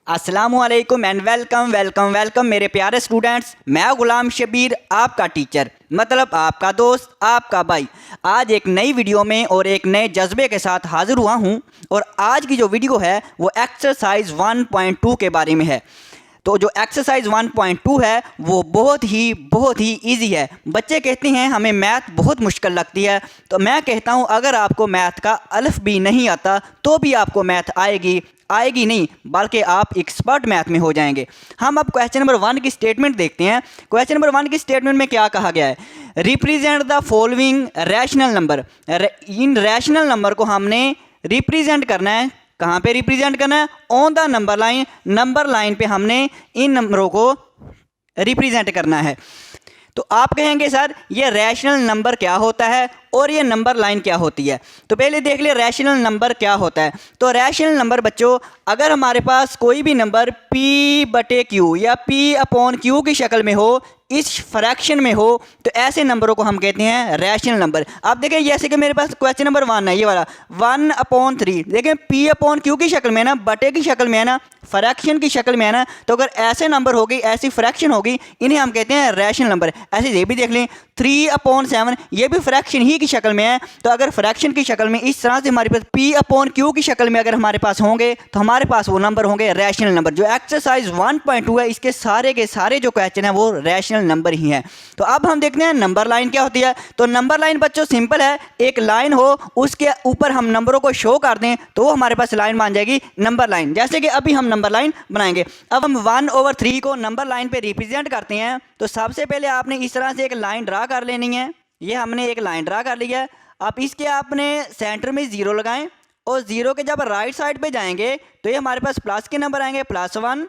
अस्सलामुअलैकुम and welcome welcome welcome मेरे प्यारे स्टूडेंट्स। मैं गुलाम शबीर, आपका टीचर, मतलब आपका दोस्त, आपका भाई, आज एक नई वीडियो में और एक नए जज्बे के साथ हाजिर हुआ हूं। और आज की जो वीडियो है वो एक्सरसाइज 1.2 के बारे में है। तो जो एक्सरसाइज 1.2 है वो बहुत ही इजी है। बच्चे कहते हैं हमें मैथ बहुत मुश्किल लगती है, तो मैं कहता हूं अगर आपको मैथ का अल्फ भी नहीं आता तो भी आपको मैथ आएगी नहीं, बल्कि आप एक्सपर्ट मैथ में हो जाएंगे। हम अब क्वेश्चन नंबर 1 की स्टेटमेंट देखते हैं। क्वेश्चन नंबर 1 की स्टेटमेंट में क्या कहा गया है? Represent the following rational number. In rational number को हमने रिप्रेजेंट करना है। कहाँ पे रिप्रेजेंट करना है? On the number line. Number line पे हमने इन नंबरों को रिप्रेजेंट करना है। तो आप कहेंगे सर ये रैशनल नंबर क्या होता है और ये नंबर लाइन क्या होती है? तो पहले देख लिया रैशनल नंबर क्या होता है। तो रैशनल नंबर बच्चों, अगर हमारे पास कोई भी नंबर p/q या p/q की शक्ल में हो, इस फ्रैक्शन में हो, तो ऐसे नंबरों को हम कहते हैं रैशनल नंबर। अब देखें जैसे कि मेरे पास क्वेश्चन नंबर 1 है, ये वाला 1/3। देखें p/q की शक्ल में है ना, बटे की शक्ल में है ना, फ्रैक्शन की शक्ल में है ना। तो अगर ऐसे नंबर होगी, ऐसी फ्रैक्शन होगी, इन्हें हम कहते हैं रैशनल नंबर। ऐसे ये भी देख लें 3/7, ये भी फ्रैक्शन ही की शक्ल में है। तो अगर फ्रैक्शन की शक्ल में इस तरह से हमारे पास p/q की शक्ल में अगर हमारे पास होंगे तो हमारे पास वो नंबर होंगे रैशनल नंबर। जो एक्सरसाइज 1.2 है इसके सारे के सारे जो क्वेश्चन है वो रैशनल नंबर ही है। तो अब हम देखते हैं नंबर लाइन क्या होती है। तो नंबर लाइन बच्चों सिंपल है, एक लाइन हो उसके ऊपर हम नंबरों को शो कर दें तो वो हमारे पास लाइन बन जाएगी नंबर लाइन। जैसे कि अभी हम नंबर लाइन बनाएंगे। अब हम 1/3 को नंबर लाइन पे रिप्रेजेंट करते हैं। तो सबसे पहले आपने इस तरह से एक लाइन ड्रा कर लेनी है। ये हमने एक लाइन ड्रा कर ली है। अब इसके आपने सेंटर में 0 लगाएं और 0 के जब राइट साइड पे जाएंगे तो ये हमारे पास प्लस के नंबर आएंगे, +1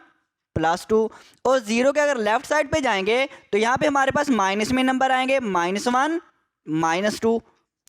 +2। और 0 के अगर लेफ्ट साइड पे जाएंगे तो यहाँ पे हमारे पास माइनस में नंबर आएंगे, -1 -2।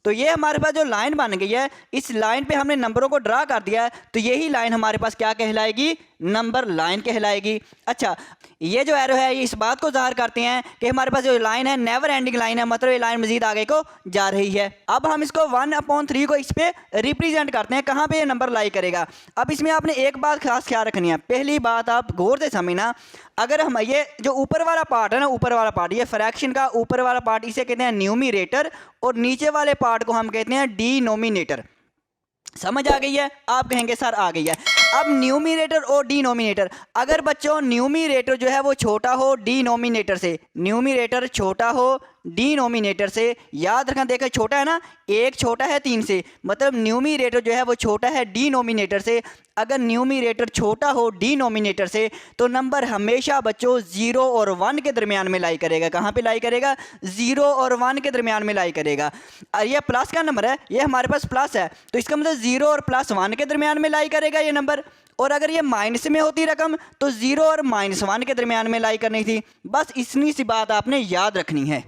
तो ये हमारे पास जो लाइन बन गई है, इस लाइन पे हमने नंबरों को ड्रा कर दिया है। तो यही लाइन हमारे पास क्या कहलाएगी? नंबर लाइन कहलाएगी। अच्छा, ये जो एरो है ये इस बात को ज़ाहिर करते हैं कि हमारे पास जो लाइन है नेवर एंडिंग लाइन है, मतलब ये लाइन मजीद आगे को जा रही है। अब हम इसको 1/3 को इस पे रिप्रेजेंट करते हैं, कहाँ पे ये नंबर लाई करेगा। अब इसमें आपने एक बात खास ख्याल रखनी है। पहली बात आप गौर से समझना, अगर हम ये जो ऊपर वाला पार्ट है ना, ऊपर वाला पार्ट, ये फ्रैक्शन का ऊपर वाला पार्ट, इसे कहते हैं न्यूमिरेटर और नीचे वाले पार्ट को हम कहते हैं डिनोमिनेटर। समझ आ गई है? आप कहेंगे सर आ गई है। अब न्यूमिनेटर और डिनोमिनेटर, अगर बच्चों न्यूमिनेटर जो है वो छोटा हो डिनोमिनेटर से, न्यूमिनेटर छोटा हो डिनोमिनेटर से, याद रखना, देखो छोटा है ना, 1 छोटा है 3 से, मतलब न्यूमिनेटर जो है वो छोटा है डिनोमिनेटर से। अगर न्यूमिनेटर छोटा हो डिनोमिनेटर से तो नंबर हमेशा बच्चों 0 और 1 के दरमियान में लाई करेगा। कहाँ पे लाई करेगा? 0 और 1 के दरमियान में लाई करेगा। और ये प्लस का नंबर है, ये हमारे पास प्लस है, तो इसका मतलब 0 और +1 के दरमियान में लाई करेगा ये नंबर। और अगर ये माइनस में होती रकम तो 0 और -1 के दरमियान में लाई करनी थी। बस इतनी सी बात आपने याद रखनी है।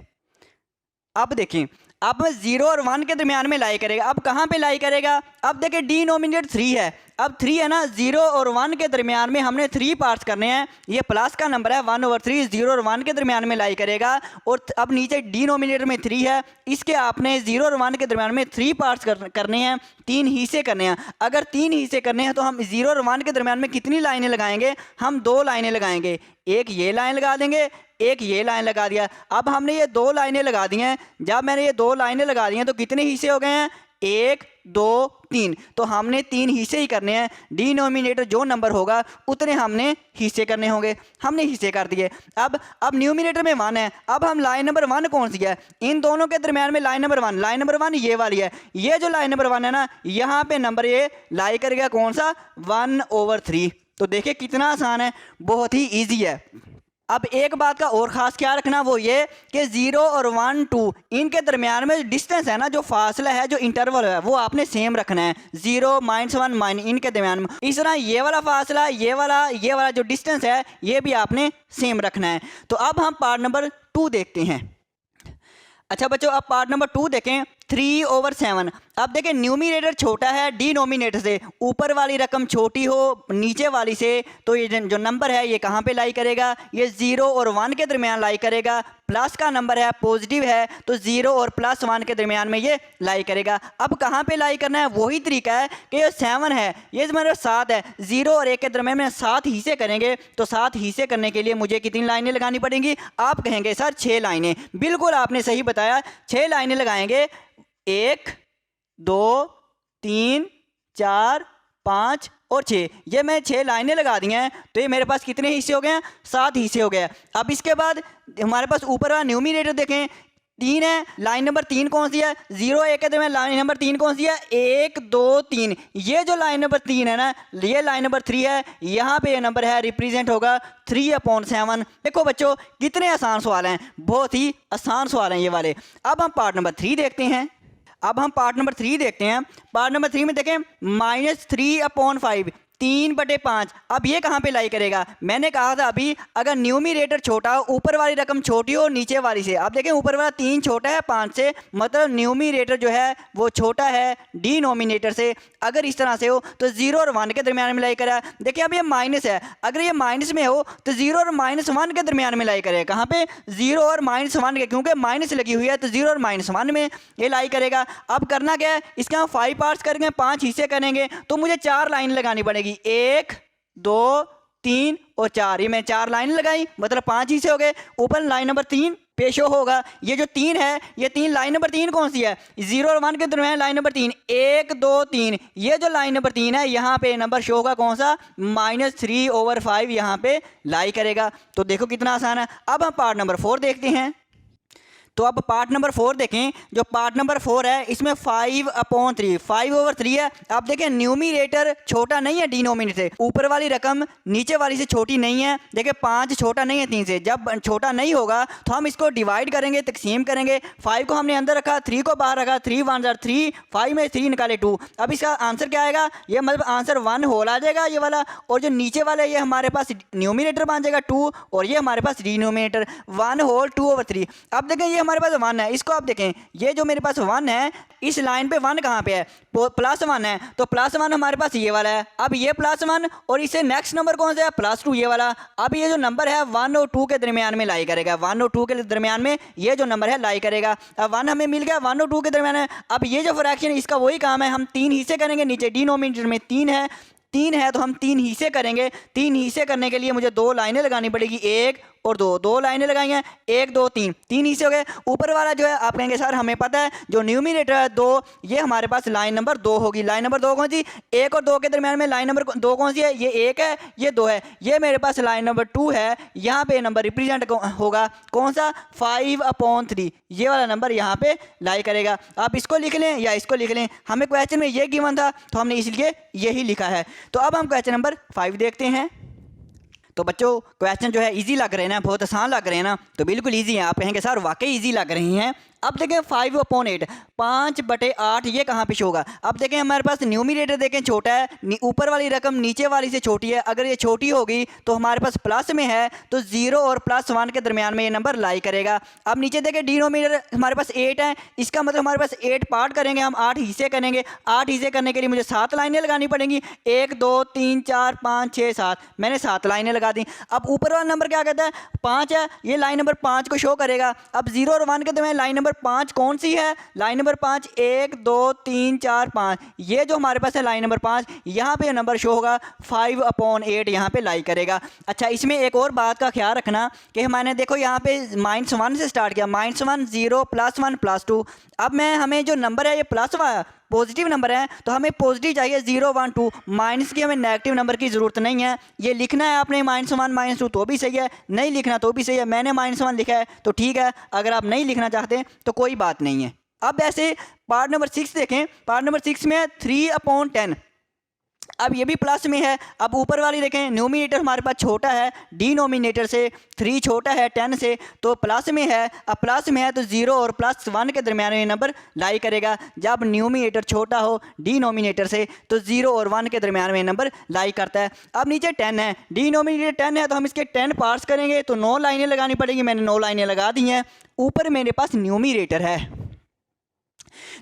अब देखें, अब 0 और 1 के दरमियान में लाई करेगा। अब कहाँ पे लाई करेगा? अब देखें डिनोमिनेटर 3 है। अब 3 है ना, 0 और 1 के दरमियान में हमने 3 पार्ट्स करने हैं। ये प्लस का नंबर है 1/3, 0 और 1 के दरमियान में लाई करेगा। और अब नीचे डिनोमिनेटर में 3 है, इसके आपने 0 और 1 के दरमियान में 3 पार्ट्स करने हैं, 3 हिस्से करने हैं। अगर 3 हिस्से करने हैं तो हम 0 और 1 के दरमियान में कितनी लाइनें लगाएंगे? हम 2 लाइनें लगाएंगे। एक ये लाइन लगा देंगे, एक ये लाइन लगा दिया। अब हमने ये 2 लाइनें लगा दी हैं। जब मैंने ये 2 लाइनें लगा दी हैं तो कितने हिस्से हो गए हैं? 1 2 3। तो हमने 3 हिस्से ही करने हैं। डिनोमिनेटर जो नंबर होगा उतने हमने हिस्से करने होंगे। हमने हिस्से कर दिए। अब न्यूमिनेटर में 1 है। अब हम लाइन नंबर 1 कौन सी है? इन दोनों के दरमियान में लाइन नंबर 1, लाइन नंबर 1 ये वाली है। ये जो लाइन नंबर 1 है ना, यहाँ पे नंबर ये लाई करेगा कौन सा? 1/3। तो देखिए कितना आसान है, बहुत ही ईजी है। अब एक बात का और ख़ास ख्याल रखना, वो ये कि 0 और 1 2 इनके दरमियान में डिस्टेंस है ना, जो फासला है, जो इंटरवल है, वो आपने सेम रखना है। 0 -1 इनके दरमियान में। इस तरह ये वाला फासला, ये वाला जो डिस्टेंस है, ये भी आपने सेम रखना है। तो अब हम पार्ट नंबर 2 देखते हैं। अच्छा बच्चों, अब पार्ट नंबर 2 देखें। 3/7। अब देखें न्यूमिनेटर छोटा है डिनोमिनेटर से, ऊपर वाली रकम छोटी हो नीचे वाली से, तो ये जो नंबर है ये कहाँ पे लाई करेगा, ये 0 और 1 के दरमियान लाई करेगा। प्लस का नंबर है, पॉजिटिव है, तो 0 और +1 के दरमियान में ये लाई करेगा। अब कहाँ पे लाई करना है, वही तरीका है कि ये 7 है, ये मतलब 7 है, 0 और 1 के दरमियान में 7 हिस्से करेंगे, तो 7 हिस्से करने के लिए मुझे कितनी लाइनें लगानी पड़ेंगी? आप कहेंगे सर 6 लाइनें। बिल्कुल आपने सही बताया, 6 लाइनें लगाएंगे। 1 2 3 4 5 और 6, ये मैं 6 लाइनें लगा दी हैं, तो ये मेरे पास कितने हिस्से हो गए हैं? 7 हिस्से हो गए। अब इसके बाद हमारे पास ऊपर वाला न्यूमिनेटर देखें, 3 है, लाइन नंबर 3 कौन सी है? 0 1 के दरमियान लाइन नंबर 3 कौन सी है? 1 2 3। ये जो लाइन नंबर 3 है ना, ये लाइन नंबर 3 है, यहाँ पे ये नंबर है रिप्रेजेंट होगा 3/7। देखो बच्चों कितने आसान सवाल हैं, बहुत ही आसान सवाल हैं ये वाले। अब हम पार्ट नंबर 3 देखते हैं। पार्ट नंबर 3 में देखें, -3/5, 3/5। अब ये कहाँ पे लाई करेगा? मैंने कहा था अभी, अगर न्यूमिनेटर छोटा हो, ऊपर वाली रकम छोटी हो नीचे वाली से। अब देखें ऊपर वाला 3 छोटा है 5 से, मतलब न्यूमिनेटर जो है वो छोटा है डिनोमिनेटर से। अगर इस तरह से हो तो 0 और 1 के दरमियान में लाई करेगा। देखिए अब ये माइनस है, अगर ये माइनस में हो तो 0 और -1 के दरमियान में लाई करेगा। कहाँ पे? 0 और -1 के, क्योंकि माइनस लगी हुई है तो 0 और -1 में ये लाई करेगा। अब करना क्या है, इसके हम 5 पार्ट्स करेंगे, 5 हिस्से करेंगे, तो मुझे 4 लाइन लगानी पड़ेगी। 1 2 3 और 4, ये मैं 4 लाइन लगाई, मतलब 5 हिस्से हो गए। ऊपर लाइन नंबर 3 पेशो होगा। ये जो 3 है, ये 3 लाइन नंबर 3 कौन सी है? 0 और 1 के दरमियान लाइन नंबर 3, 1 2 3। ये जो लाइन नंबर 3 है, यहाँ पे नंबर शो होगा कौन सा? -3/5 यहाँ पे लाई करेगा। तो देखो कितना आसान है। अब हम पार्ट नंबर 4 देखते हैं। तो अब पार्ट नंबर 4 देखें। जो पार्ट नंबर 4 है, इसमें 5/3, 5/3 है। आप देखें न्यूमिनेटर छोटा नहीं है डिनोमिनेटर से, ऊपर वाली रकम नीचे वाली से छोटी नहीं है। देखिए 5 छोटा नहीं है 3 से, जब छोटा नहीं होगा तो हम इसको डिवाइड करेंगे, तकसीम करेंगे। 5 को हमने अंदर रखा, 3 को बाहर रखा, 3 1 जार 3, 5 में 3 निकाले 2। अब इसका आंसर क्या आएगा? ये मतलब आंसर 1 होल आ जाएगा ये वाला, और जो नीचे वाला ये हमारे पास न्यूमिनेटर बन जाएगा 2, और ये हमारे पास डिनोमिनेटर 1 होल 2/3। अब देखें ये हमारे पास 1 है, इसको आप देखें, ये जो मेरे पास 1 है, इस लाइन पे 1 कहाँ पे है? +1 है, तो +1 हमारे पास ये वाला है। अब ये +1 और इससे नेक्स्ट नंबर कौन सा है? +2, ये वाला। अब ये जो नंबर है 1 और 2 के दरमियान में लाई करेगा, 1 और 2 के दरमियान में ये जो नंबर है लाई करेगा। अब 1 हमें मिल गया, 1 और 2 के दरमियान है। अब ये जो फ्रैक्शन है इसका वही काम है, हम 3 हिस्से करेंगे। नीचे डिनोमिनेटर में 3 है तो हम 3 हिस्से करेंगे। 3 हिस्से करने के लिए मुझे 2 लाइनें लगानी पड़ेगी, 1 और 2 लाइनें लगाई हैं, 1 2 3 हिस्से हो गए। ऊपर वाला जो है आप कहेंगे सर हमें पता है जो न्यूमिनेटर है 2, ये हमारे पास लाइन नंबर 2 होगी। लाइन नंबर 2 कौन सी? 1 और 2 के दरमियान में लाइन नंबर 2 कौन सी है? ये 1 है, ये 2 है। ये मेरे पास लाइन नंबर 2 है, यहाँ पे नंबर रिप्रेजेंट होगा कौन सा? 5/3, ये वाला नंबर यहाँ पे लाई करेगा। आप इसको लिख लें या इसको लिख लें, हमें क्वेश्चन में ये गिवन था तो हमने इसलिए यही लिखा है। तो अब हम क्वेश्चन नंबर 5 देखते हैं। तो बच्चों क्वेश्चन जो है इजी लग रहे हैं ना, बहुत आसान लग रहे हैं ना? तो बिल्कुल इजी है। आप कहेंगे सर वाकई इजी लग रही हैं। अब देखें 5/8, 5/8 ये कहाँ पे शो होगा? अब देखें हमारे पास न्यूमिनेटर देखें छोटा है, ऊपर वाली रकम नीचे वाली से छोटी है। अगर ये छोटी होगी तो हमारे पास प्लस में है, तो 0 और +1 के दरमियान में ये नंबर लाई करेगा। अब नीचे देखें डिनोमिनेटर हमारे पास 8 है, इसका मतलब हमारे पास 8 पार्ट करेंगे, हम 8 हिस्से करेंगे। 8 हिस्से करने के लिए मुझे 7 लाइनें लगानी पड़ेंगी, 1 2 3 4 5 6 7, मैंने 7 लाइनें लगा दी। अब ऊपर वाला नंबर क्या कहता है? 5 है, ये लाइन नंबर 5 को शो करेगा। अब 0 और 1 के दरमियान लाइन नंबर 5 कौन सी है? लाइन नंबर 5, 1 2 3 4 5, ये जो हमारे पास है लाइन नंबर 5, यहाँ पे नंबर शो होगा 5/8, यहाँ पे लाई करेगा। अच्छा इसमें एक और बात का ख्याल रखना कि मैंने देखो यहाँ पे -1 से स्टार्ट किया, -1 0 +1 +2। अब हमें जो नंबर है ये पॉजिटिव नंबर है, तो हमें पॉजिटिव चाहिए 0 1 2, माइनस की हमें नेगेटिव नंबर की ज़रूरत नहीं है। ये लिखना है आपने -1 -2 तो भी सही है, नहीं लिखना तो भी सही है। मैंने -1 लिखा है तो ठीक है, अगर आप नहीं लिखना चाहते तो कोई बात नहीं है। अब ऐसे पार्ट नंबर 6 देखें। पार्ट नंबर 6 में 3/10, अब ये भी प्लस में है। अब ऊपर वाली देखें, न्यूमिनेटर हमारे पास छोटा है डिनोमिनेटर से, 3 छोटा है 10 से, तो प्लस में है। अब प्लस में है तो 0 और +1 के दरमियान में नंबर लाई करेगा। जब न्यूमिनेटर छोटा हो डिनोमिनेटर से तो 0 और 1 के दरमियान में नंबर लाई करता है। अब नीचे 10 है, डिनोमिनेटर 10 है तो हम इसके 10 पार्ट्स करेंगे, तो 9 लाइनें लगानी पड़ेगी। मैंने 9 लाइनें लगा दी हैं। ऊपर मेरे पास न्यूमिनेटर है,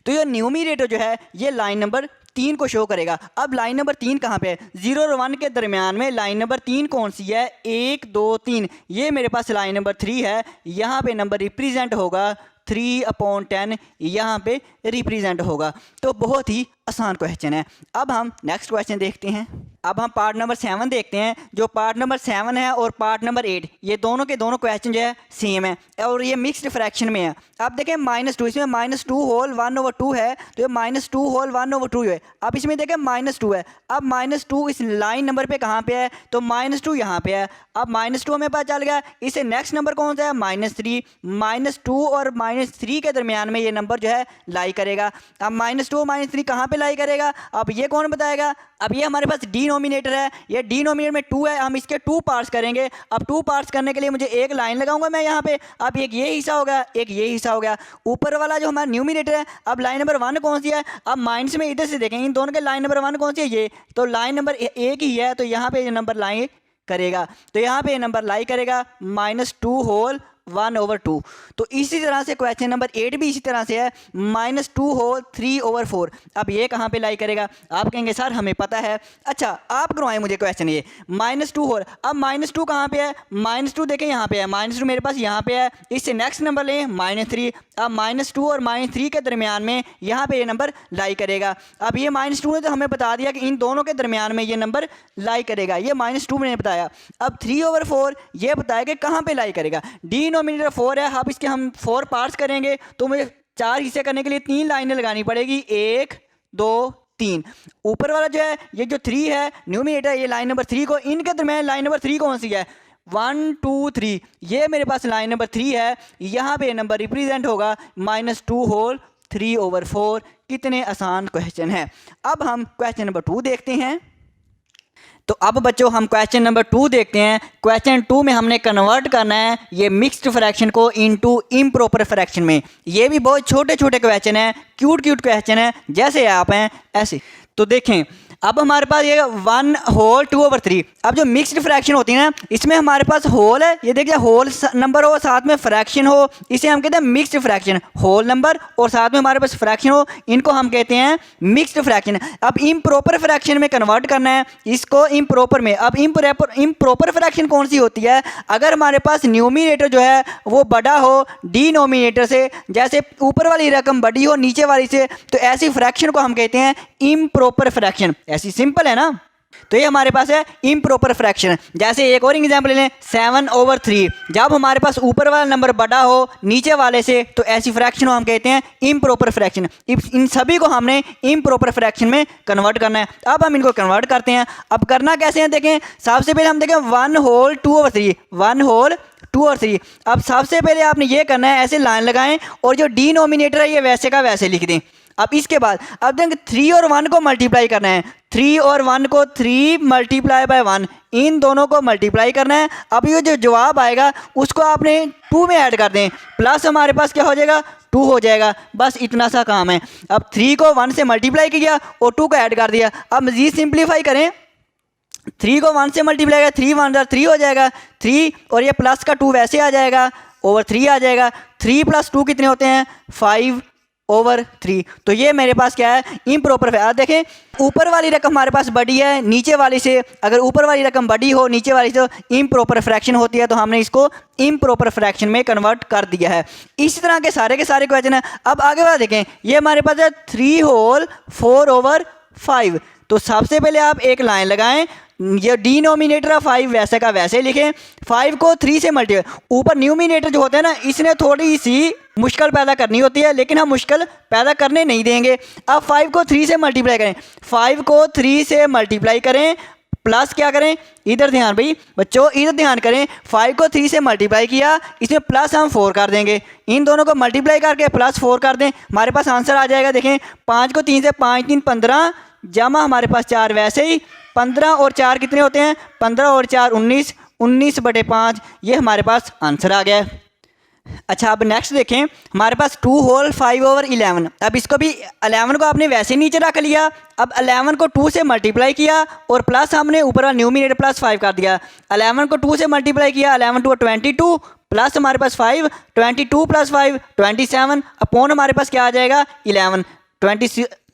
तो ये न्यूमरेटर जो है ये लाइन नंबर 3 को शो करेगा। अब लाइन नंबर 3 कहाँ पे है? 0 और 1 के दरमियान में लाइन नंबर 3 कौन सी है? 1 2 3, ये मेरे पास लाइन नंबर 3 है। यहाँ पे नंबर रिप्रेजेंट होगा 3/10, यहाँ पे रिप्रेजेंट होगा। तो बहुत ही आसान क्वेश्चन है। अब हम नेक्स्ट क्वेश्चन देखते हैं। अब हम पार्ट नंबर 7 देखते हैं। जो पार्ट नंबर 7 है और पार्ट नंबर 8, ये दोनों के दोनों क्वेश्चन जो है सेम है और ये मिक्स्ड फ्रैक्शन में है। अब देखें -2, इसमें -2 होल 1/2 है, तो ये -2 होल 1/2 है। अब इसमें देखें -2 है। अब -2 इस लाइन नंबर पे कहाँ पे है? तो -2 यहाँ पे है। अब -2 हमें पता चल गया। इससे नेक्स्ट नंबर कौन सा है? -3। -2 और -3 के दरमियान में ये नंबर जो है लाई करेगा। अब -2 और -3 कहाँ पे लाई करेगा? अब ये कौन बताएगा? अब ये हमारे पास डिनोमिनेटर है, ये डिनोमिनेटर में 2 है, हम इसके 2 पार्ट्स करेंगे। अब 2 पार्ट्स करने के लिए मुझे एक लाइन लगाऊंगा मैं यहाँ पे। अब एक ये हिस्सा हो गया, एक ये हिस्सा हो गया। ऊपर वाला जो हमारा न्यूमिनेटर है, अब लाइन नंबर 1 कौन सी है? अब माइनस में इधर से देखें, इन दोनों के लाइन नंबर 1 कौन सी है? ये तो लाइन नंबर 1 ही है, तो यहाँ पे ये नंबर लाई करेगा। तो यहाँ पे ये नंबर लाई करेगा -2 होल 1/2। तो इसी तरह से क्वेश्चन नंबर 8 भी इसी तरह से है, -2 होल 3/4। अब ये कहाँ पे लाई करेगा? आप कहेंगे सर हमें पता है। अच्छा, आप करवाएं मुझे क्वेश्चन ये -2 होल। अब -2 कहाँ पे है? -2 देखें यहाँ पे है, -2 मेरे पास यहाँ पे है। इससे नेक्स्ट नंबर लें -3। अब -2 और -3 के दरमियान में यहाँ पे ये नंबर लाई करेगा। अब ये -2 ने तो हमें बता दिया कि इन दोनों के दरमियान में ये नंबर लाई करेगा, ये -2 मैंने बताया। अब 3/4 ये बताया कि कहाँ पे लाई करेगा। डिनोमिनेटर 4 है, अब इसके हम 4 पार्ट्स करेंगे, तो मुझे 4 हिस्से करने के लिए 3 लाइनें लगानी पड़ेगी, 1 2 3। ऊपर वाला जो है ये जो 3 है न्यूमिनेटर, ये लाइन नंबर 3 को, इनके दरमियान लाइन नंबर 3 कौन सी है? 1 2 3, ये मेरे पास लाइन नंबर 3 है। यहाँ पे नंबर रिप्रेजेंट होगा -2 होल 3/4। कितने आसान क्वेश्चन है। अब हम क्वेश्चन नंबर 2 देखते हैं। तो अब बच्चों हम क्वेश्चन नंबर 2 देखते हैं। क्वेश्चन 2 में हमने कन्वर्ट करना है ये मिक्स्ड फ्रैक्शन को इनटू इम्प्रॉपर फ्रैक्शन में। ये भी बहुत छोटे छोटे क्वेश्चन है, क्यूट क्वेश्चन है, जैसे आप हैं ऐसे। तो देखें, अब हमारे पास ये 1 होल 2/3। अब जो मिक्स्ड फ्रैक्शन होती है ना, इसमें हमारे पास होल है, ये देखिए होल नंबर हो साथ में फ्रैक्शन हो, इसे हम कहते हैं मिक्स्ड फ्रैक्शन। होल नंबर और साथ में हमारे पास फ्रैक्शन हो, इनको हम कहते हैं मिक्स्ड फ्रैक्शन। अब इम्प्रॉपर फ्रैक्शन में कन्वर्ट करना है इसको इम्प्रॉपर में। अब इम्प्रॉपर फ्रैक्शन कौन सी होती है? अगर हमारे पास न्यूमिनेटर जो है वो बड़ा हो डिनोमिनेटर से, जैसे ऊपर वाली रकम बड़ी हो नीचे वाली से, तो ऐसी फ्रैक्शन को हम कहते हैं इम्प्रॉपर फ्रैक्शन। ऐसी सिंपल है ना। तो ये हमारे पास है इम्प्रॉपर फ्रैक्शन। जैसे एक और एग्जांपल ले लें, 7/3। जब हमारे पास ऊपर वाला नंबर बड़ा हो नीचे वाले से, तो ऐसी फ्रैक्शन को हम कहते हैं इम्प्रॉपर फ्रैक्शन। इन सभी को हमने इम्प्रॉपर फ्रैक्शन में कन्वर्ट करना है। अब हम इनको कन्वर्ट करते हैं। अब करना कैसे है देखें, सबसे पहले हम देखें 1 होल 2/3, 1 होल 2/3। अब सबसे पहले आपने ये करना है, ऐसे लाइन लगाएं और जो डिनोमिनेटर है ये वैसे का वैसे लिख दें। अब इसके बाद अब देखें 3 और 1 को मल्टीप्लाई करना है। 3 और 1 को 3 × 1, इन दोनों को मल्टीप्लाई करना है। अब ये जो जवाब आएगा उसको आपने 2 में ऐड कर दें, प्लस हमारे पास क्या हो जाएगा? 2 हो जाएगा। बस इतना सा काम है। अब 3 को 1 से मल्टीप्लाई किया और 2 को ऐड कर दिया। अब मज़ीद सिंप्लीफाई करें, 3 को 1 से मल्टीप्लाई किया, 3 1 = 3 हो जाएगा। 3 और ये प्लस का 2 वैसे आ जाएगा, /3 आ जाएगा। 3 + 2 कितने होते हैं? 5/3। तो ये मेरे पास क्या है? इम्प्रॉपर। आप देखें, ऊपर वाली रकम हमारे पास बड़ी है नीचे वाली से। अगर ऊपर वाली रकम बड़ी हो नीचे वाली से, तो इम्प्रॉपर फ्रैक्शन होती है। तो हमने इसको इम्प्रॉपर फ्रैक्शन में कन्वर्ट कर दिया है। इसी तरह के सारे क्वेश्चन है। अब आगे वाला देखें, ये हमारे पास है 3 होल 4/5। तो सबसे पहले आप एक लाइन लगाएं, ये डिनोमिनेटर 5 वैसे का वैसे लिखें। 5 को 3 से मल्टीप्लाई, ऊपर न्यूमिनेटर जो होता है ना, इसने थोड़ी सी मुश्किल पैदा करनी होती है, लेकिन हम मुश्किल पैदा करने नहीं देंगे। अब 5 को 3 से मल्टीप्लाई करें, 5 को 3 से मल्टीप्लाई करें, प्लस क्या करें? इधर ध्यान भाई बच्चों, इधर ध्यान करें। 5 को 3 से मल्टीप्लाई किया, इसमें प्लस हम 4 कर देंगे। इन दोनों को मल्टीप्लाई करके प्लस 4 कर दें, हमारे पास आंसर आ जाएगा। देखें, 5 को 3 से 5 3 15, जमा हमारे पास 4 वैसे ही। 15 और 4 कितने होते हैं? 15 और 4 19, 19/5। ये हमारे पास आंसर आ गया है। अच्छा, अब नेक्स्ट देखें, हमारे पास 2 होल 5/11। अब इसको भी 11 को आपने वैसे नीचे रख लिया। अब 11 को 2 से मल्टीप्लाई किया और प्लस हमने ऊपर वाला न्यूमिनेटर +5 कर दिया। 11 को 2 से मल्टीप्लाई किया, 11 × 2 = 22, प्लस हमारे पास 5, 22 प्लस 5 27 अपॉन हमारे पास क्या आ जाएगा 11,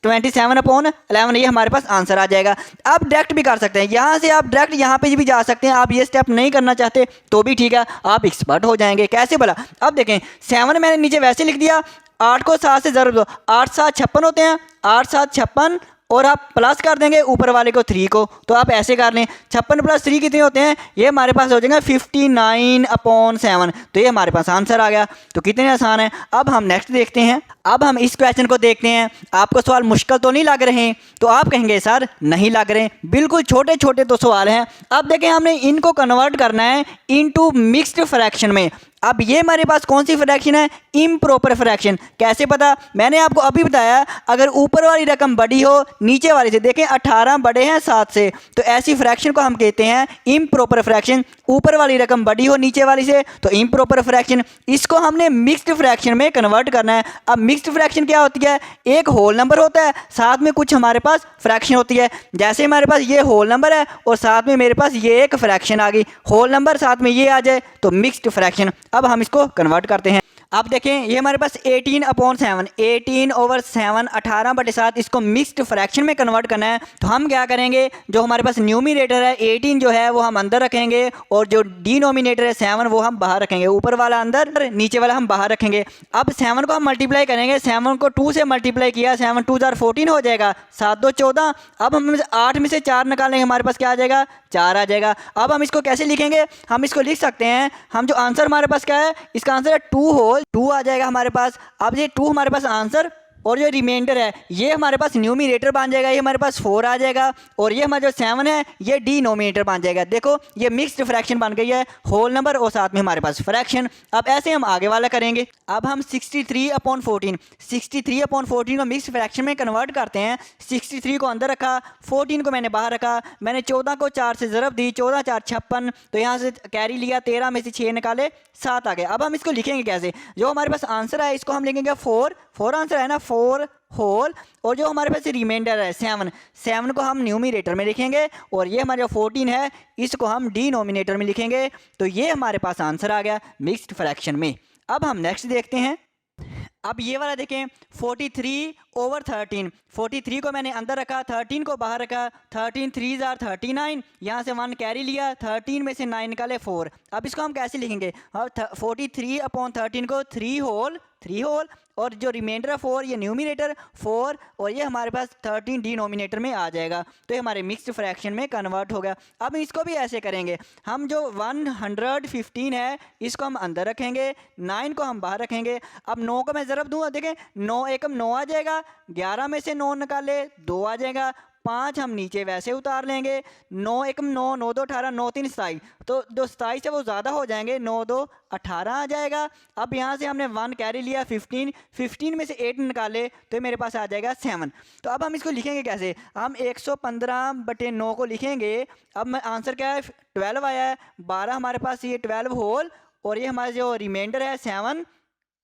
27 अपॉन 11, ये हमारे पास आंसर आ जाएगा। आप डायरेक्ट भी कर सकते हैं, यहाँ से आप डायरेक्ट यहाँ पे भी जा सकते हैं। आप ये स्टेप नहीं करना चाहते तो भी ठीक है, आप एक्सपर्ट हो जाएंगे। कैसे बोला, अब देखें 7 मैंने नीचे वैसे लिख दिया, 8 को 7 से ज़रूर दो, 8 7 56 होते हैं, 8 7 56 और आप प्लस कर देंगे ऊपर वाले को 3 को, तो आप ऐसे कर लें 56 प्लस 3 कितने होते हैं, ये हमारे पास हो जाएगा 59 अपॉन 7, तो ये हमारे पास आंसर आ गया। तो कितने आसान है। अब हम नेक्स्ट देखते हैं। अब हम इस क्वेश्चन को देखते हैं। आपको सवाल मुश्किल तो नहीं लग रहे हैं, तो आप कहेंगे सर नहीं लग रहे, बिल्कुल छोटे छोटे तो सवाल हैं। अब देखें हमने इनको कन्वर्ट करना है इनटू मिक्स्ड फ्रैक्शन में। अब ये हमारे पास कौन सी फ्रैक्शन है, इम्प्रॉपर फ्रैक्शन। कैसे पता, मैंने आपको अभी बताया, अगर ऊपर वाली रकम बड़ी हो नीचे वाली से, देखें 18 बड़े हैं 7 से, तो ऐसी फ्रैक्शन को हम कहते हैं इम्प्रॉपर फ्रैक्शन। ऊपर वाली रकम बड़ी हो नीचे वाली से तो इम्प्रॉपर फ्रैक्शन। इसको हमने मिक्स्ड फ्रैक्शन में कन्वर्ट करना है। अब मिक्स्ड फ्रैक्शन क्या होती है, एक होल नंबर होता है, साथ में कुछ हमारे पास फ्रैक्शन होती है। जैसे हमारे पास ये होल नंबर है और साथ में मेरे पास ये एक फ्रैक्शन आ गई, होल नंबर साथ में ये आ जाए तो मिक्स्ड फ्रैक्शन। अब हम इसको कन्वर्ट करते हैं। अब देखें ये हमारे पास 18 अपॉन 7, 18/7 18/7, इसको मिक्स्ड फ्रैक्शन में कन्वर्ट करना है। तो हम क्या करेंगे, जो हमारे पास न्यूमिनेटर है 18 जो है वो हम अंदर रखेंगे और जो डिनोमिनेटर है 7 वो हम बाहर रखेंगे। ऊपर वाला अंदर, नीचे वाला हम बाहर रखेंगे। अब 7 को हम मल्टीप्लाई करेंगे, 7 को 2 से मल्टीप्लाई किया, 7 2 जार 14 हो जाएगा, 7 2 14। अब हम 8 में से 4 निकालेंगे, हमारे पास क्या आ जाएगा 4 आ जाएगा। अब हम इसको कैसे लिखेंगे, हम इसको लिख सकते हैं, हम जो आंसर हमारे पास क्या है, इसका आंसर है 2 होल 2 आ जाएगा हमारे पास। अब ये 2 हमारे पास आंसर और जो रिमाइंडर है ये हमारे पास न्यूमिनेटर बन जाएगा, ये हमारे पास 4 आ जाएगा और ये हमारा जो 7 है ये डिनोमिनेटर बन जाएगा। देखो ये मिक्स्ड फ्रैक्शन बन गई है, होल नंबर और साथ में हमारे पास फ्रैक्शन। अब ऐसे हम आगे वाला करेंगे। अब हम 63/14 63/14 को मिक्स्ड फ्रैक्शन में कन्वर्ट करते हैं। 63 को अंदर रखा, 14 को मैंने बाहर रखा, मैंने 14 को 4 से ज़रब दी, 14 4 56, तो यहाँ से कैरी लिया, 13 में से 6 निकाले 7 आ गए। अब हम इसको लिखेंगे कैसे, जो हमारे पास आंसर है इसको हम लिखेंगे 4 आंसर है ना, 4 होल और जो हमारे पास रिमाइंडर है 7 को हम न्यूमिनेटर में लिखेंगे और ये हमारा 14 है इसको हम डिनोमिनेटर में लिखेंगे। तो ये हमारे पास आंसर आ गया मिक्स्ड फ्रैक्शन में। अब हम नेक्स्ट देखते हैं। अब ये वाला देखें 43/13, 43 को मैंने अंदर रखा, 13 को बाहर रखा, 13 3 जार 39, यहाँ से 1 कैरी लिया, 13 में से 9 निकाले 4। अब इसको हम कैसे लिखेंगे, अब 43/13 को 3 होल और जो रिमाइंडर है 4 ये न्यूमिनेटर 4 और ये हमारे पास 13 डिनोमिनेटर में आ जाएगा। तो ये हमारे मिक्स्ड फ्रैक्शन में कन्वर्ट हो गया। अब इसको भी ऐसे करेंगे, हम जो 115 है इसको हम अंदर रखेंगे, 9 को हम बाहर रखेंगे। अब 9 को मैं ज़रब दूंगा, देखें 9 एकम 9 आ जाएगा, 11 में से 9 निकाले 2 आ जाएगा, 5 हम नीचे वैसे उतार लेंगे, 9 एकम 9 9 2 18 9 3 27, तो जो 27 है वो ज़्यादा हो जाएंगे, 9 2 18 आ जाएगा। अब यहाँ से हमने 1 कैरी लिया, 15 में से 8 निकाले तो मेरे पास आ जाएगा 7। तो अब हम इसको लिखेंगे कैसे, हम 115/9 को लिखेंगे। अब आंसर क्या है 12 आया है, 12 हमारे पास ये 12 होल और ये हमारा जो रिमाइंडर है 7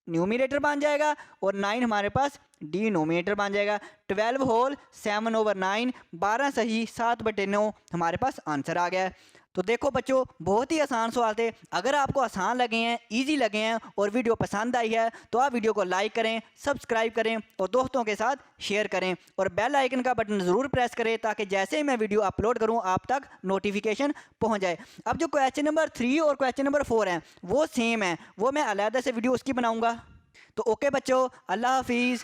न्यूमिनेटर बन जाएगा और 9 हमारे पास डिनोमिनेटर बन जाएगा। 12 होल 7/9, 12 सही 7/9 हमारे पास आंसर आ गया है। तो देखो बच्चों बहुत ही आसान सवाल थे। अगर आपको आसान लगे हैं, इजी लगे हैं और वीडियो पसंद आई है तो आप वीडियो को लाइक करें, सब्सक्राइब करें और दोस्तों के साथ शेयर करें और बेल आइकन का बटन ज़रूर प्रेस करें ताकि जैसे ही मैं वीडियो अपलोड करूं आप तक नोटिफिकेशन पहुंच जाए। अब जो क्वेश्चन नंबर 3 और क्वेश्चन नंबर 4 हैं वो सेम है, वो मैं अलहदा से वीडियो उसकी बनाऊँगा। तो ओके बच्चों, अल्लाह हाफिज़।